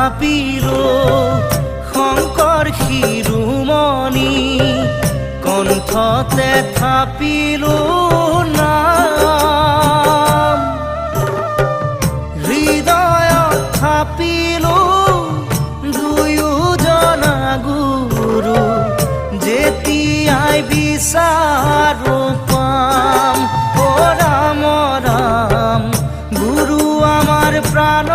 থাপিলো শংকৰ শিৰোমণি কণ্ঠতে থাপিলো নাম হৃদয়ত থাপিলো দুয়োজনা গুৰু যেতিয়াই বিচাৰো পাম। ও ৰাম ৰাম গুৰু আমাৰ প্ৰাণ